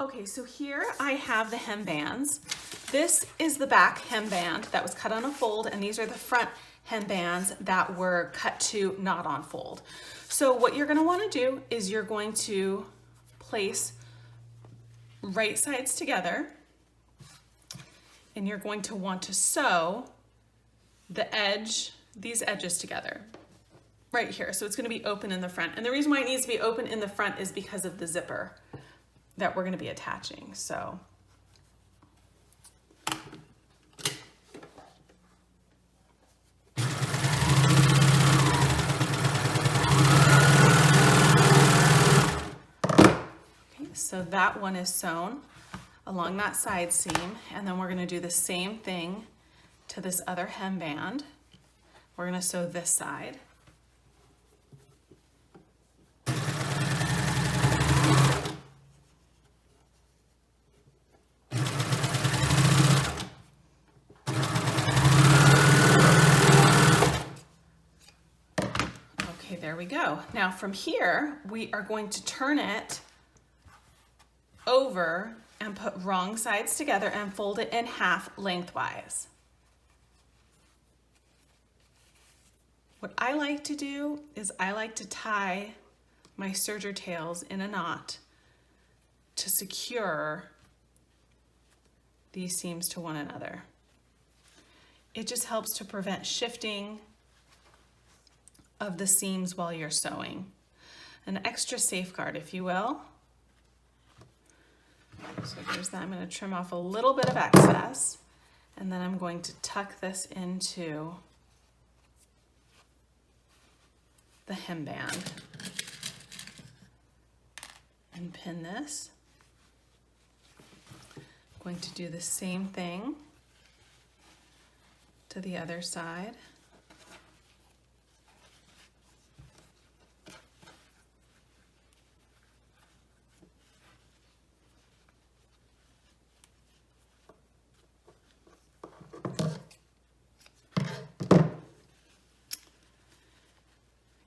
Okay, so here I have the hembands. This is the back hemband that was cut on a fold, and these are the front hembands that were cut to not on fold. So what you're gonna wanna do is you're going to place right sides together, and you're going to want to sew these edges together right here. So it's gonna be open in the front. And the reason why it needs to be open in the front is because of the zipper that we're gonna be attaching, so. Okay, so that one is sewn along that side seam, and then we're gonna do the same thing to this other hemband. We're gonna sew this side. Okay, there we go. Now from here, we are going to turn it over and put wrong sides together and fold it in half lengthwise. What I like to do is I like to tie my serger tails in a knot to secure these seams to one another. It just helps to prevent shifting of the seams while you're sewing. An extra safeguard, if you will. So here's that. I'm going to trim off a little bit of excess, and then I'm going to tuck this into the hemband and pin this. I'm going to do the same thing to the other side.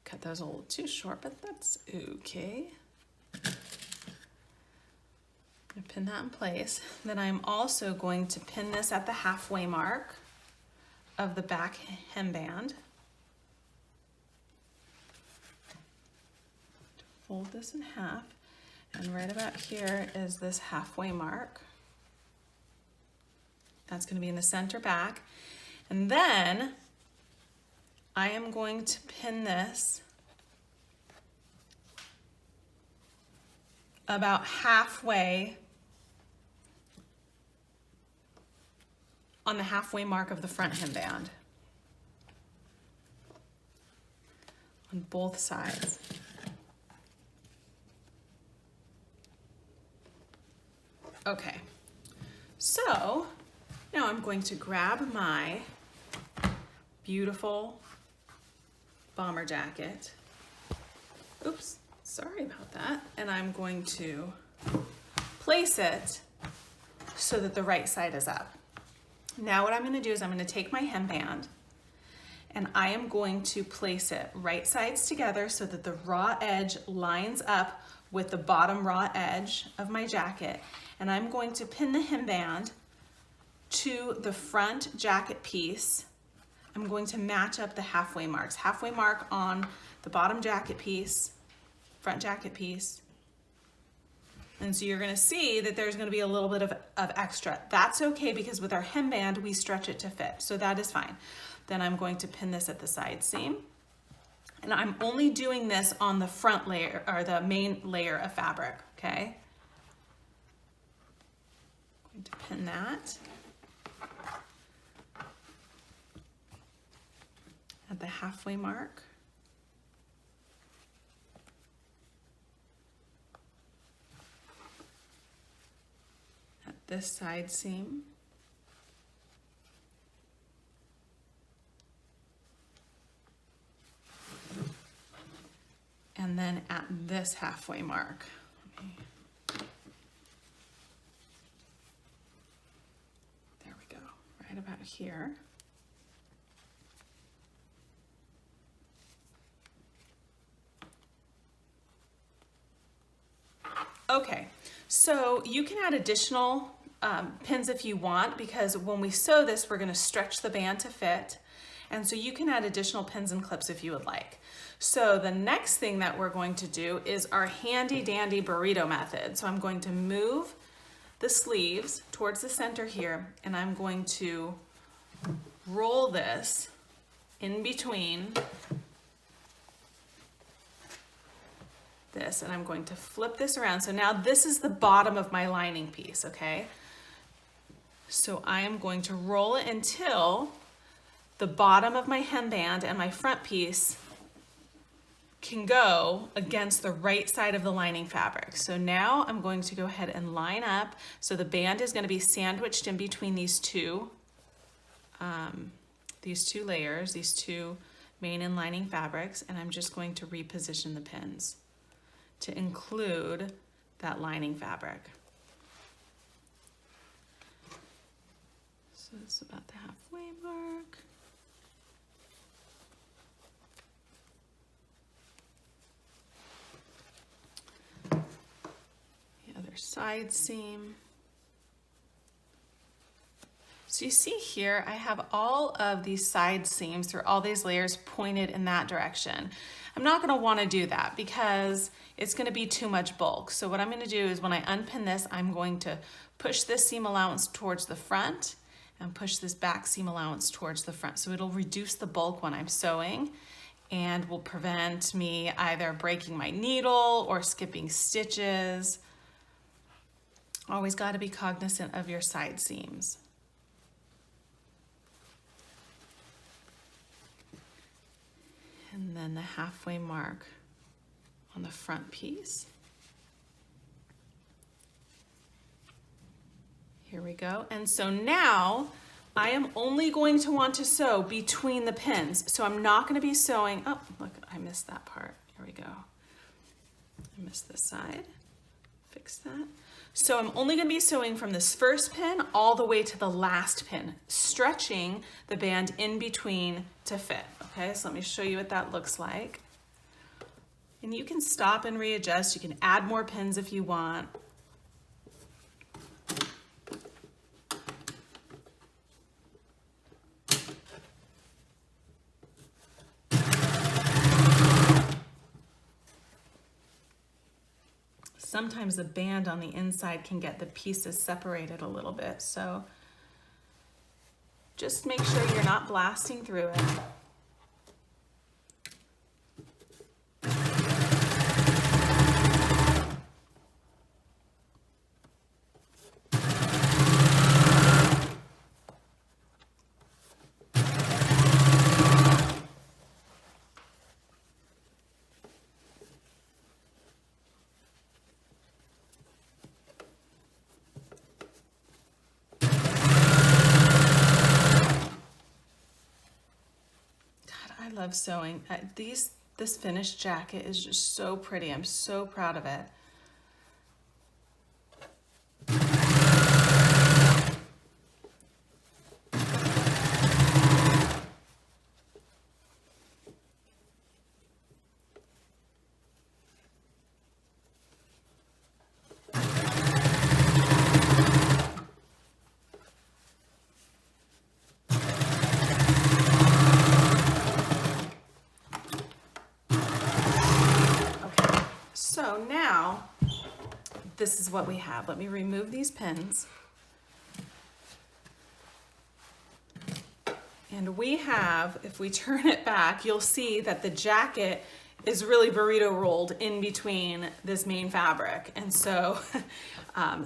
Cut those a little too short, but that's okay. I'm gonna pin that in place. Then I'm also going to pin this at the halfway mark of the back hemband. Fold this in half, and right about here is this halfway mark. That's going to be in the center back. And then I am going to pin this about halfway on the halfway mark of the front hemband on both sides. Okay, so now I'm going to grab my beautiful bomber jacket. Oops, sorry about that. And I'm going to place it so that the right side is up. Now what I'm going to do is I'm going to take my hemband and I am going to place it right sides together so that the raw edge lines up with the bottom raw edge of my jacket. And I'm going to pin the hemband to the front jacket piece. I'm going to match up the halfway marks. Halfway mark on the bottom jacket piece, front jacket piece. And so you're gonna see that there's gonna be a little bit of extra. That's okay because with our hemband, we stretch it to fit. So that is fine. Then I'm going to pin this at the side seam. And I'm only doing this on the front layer or the main layer of fabric, okay? I'm going to pin that at the halfway mark. At this side seam. And then at this halfway mark. There we go, right about here. Okay, So you can add additional pins if you want, because when we sew this, we're going to stretch the band to fit. And so you can add additional pins and clips if you would like. So the next thing that we're going to do is our handy dandy burrito method. So I'm going to move the sleeves towards the center here, and I'm going to roll this in between this, and I'm going to flip this around. So now this is the bottom of my lining piece, okay? So I am going to roll it until the bottom of my hemband and my front piece can go against the right side of the lining fabric. So now I'm going to go ahead and line up. So the band is going to be sandwiched in between these two layers, these two main and lining fabrics, and I'm just going to reposition the pins to include that lining fabric. So it's about the halfway mark. The other side seam. So you see here, I have all of these side seams through all these layers pointed in that direction. I'm not going to want to do that because it's going to be too much bulk. So what I'm going to do is when I unpin this, I'm going to push this seam allowance towards the front and push this back seam allowance towards the front. So it'll reduce the bulk when I'm sewing and will prevent me either breaking my needle or skipping stitches. Always got to be cognizant of your side seams. And then the halfway mark on the front piece. Here we go. And so now I am only going to want to sew between the pins. So I'm not going to be sewing, oh, look, I missed that part. Here we go. I missed this side. Fix that. So I'm only going to be sewing from this first pin all the way to the last pin, stretching the band in between to fit. Okay, so let me show you what that looks like. And you can stop and readjust. You can add more pins if you want. Sometimes the band on the inside can get the pieces separated a little bit, so just make sure you're not blasting through it. I love sewing. This finished jacket is just so pretty. I'm so proud of it. So now, this is what we have. Let me remove these pins. And we have, if we turn it back, you'll see that the jacket is really burrito rolled in between this main fabric. And so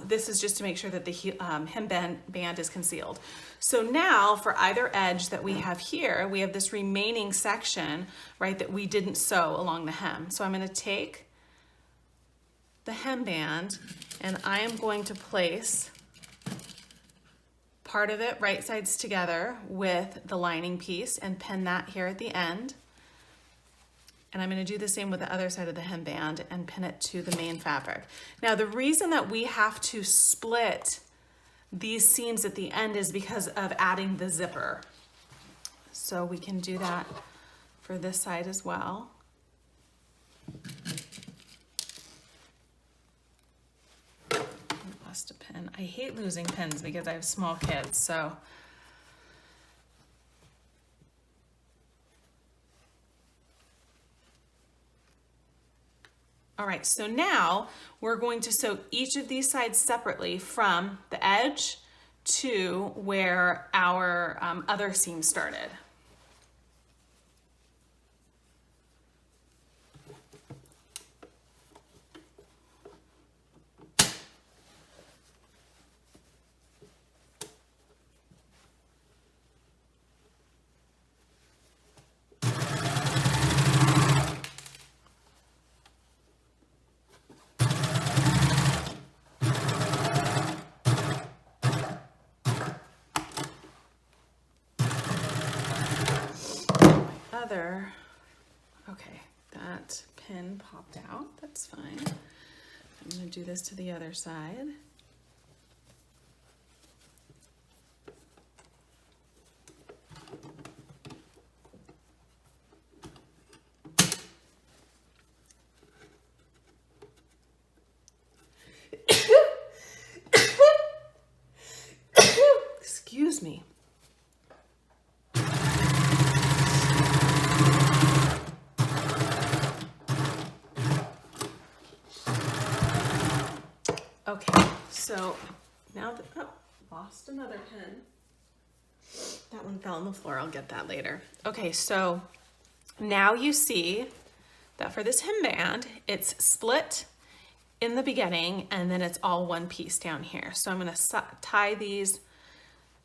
this is just to make sure that the hem band is concealed. So now for either edge that we have here, we have this remaining section, right, that we didn't sew along the hem. So I'm going to take the hem band and I am going to place part of it right sides together with the lining piece and pin that here at the end. And I'm going to do the same with the other side of the hem band and pin it to the main fabric. Now the reason that we have to split these seams at the end is because of adding the zipper. So we can do that for this side as well. lost a pin. I hate losing pins because I have small kids, so. All right, so now we're going to sew each of these sides separately from the edge to where our other seam started. Okay, that pin popped out, that's fine. I'm gonna do this to the other side. Excuse me. Okay, so now that, oh, lost another pin. That one fell on the floor, I'll get that later. Okay, so now you see that for this hemband, it's split in the beginning and then it's all one piece down here. So I'm gonna tie these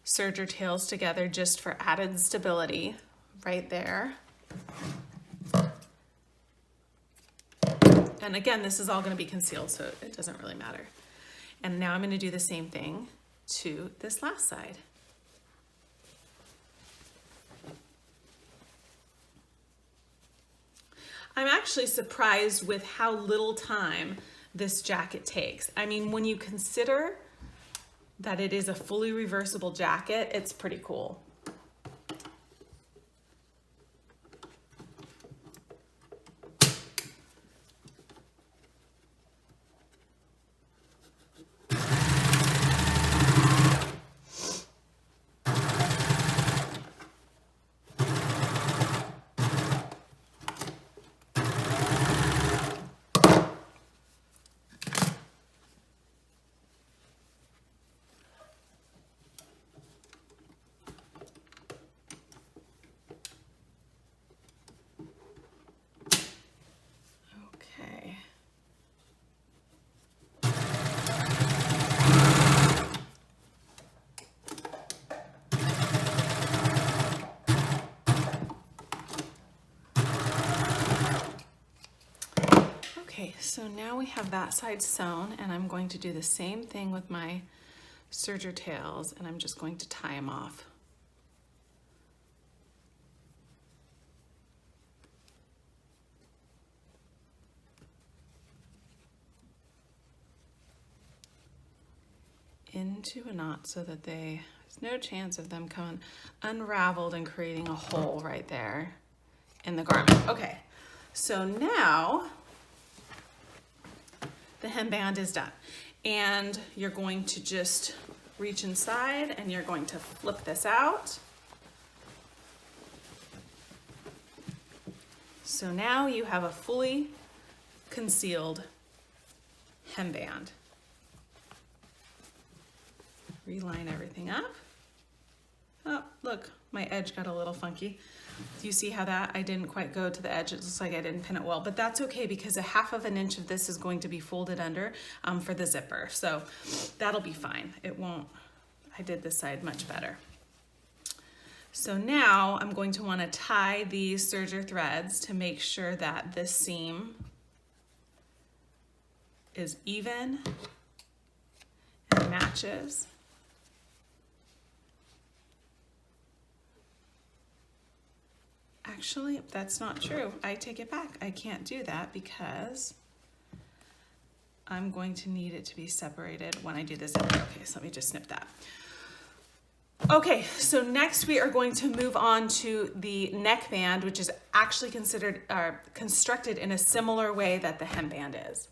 serger tails together just for added stability right there. And again, this is all gonna be concealed, so it doesn't really matter. And now I'm gonna do the same thing to this last side. I'm actually surprised with how little time this jacket takes. I mean, when you consider that it is a fully reversible jacket, it's pretty cool. Okay, so now we have that side sewn, and I'm going to do the same thing with my serger tails, and I'm just going to tie them off. Into a knot so that there's no chance of them coming unraveled and creating a hole right there in the garment. Okay, so now the hemband is done. And you're going to just reach inside and you're going to flip this out. So now you have a fully concealed hemband. Reline everything up. Oh, look, my edge got a little funky. Do you see how that? I didn't quite go to the edge. It looks like I didn't pin it well, but that's okay because a 1/2 inch of this is going to be folded under for the zipper. So that'll be fine. It won't, I did this side much better. So now I'm going to want to tie these serger threads to make sure that this seam is even and matches. Actually, that's not true. I take it back. I can't do that because I'm going to need it to be separated when I do the zipper. Okay, so let me just snip that. Okay, so next we are going to move on to the neckband, which is actually constructed in a similar way that the hemband is.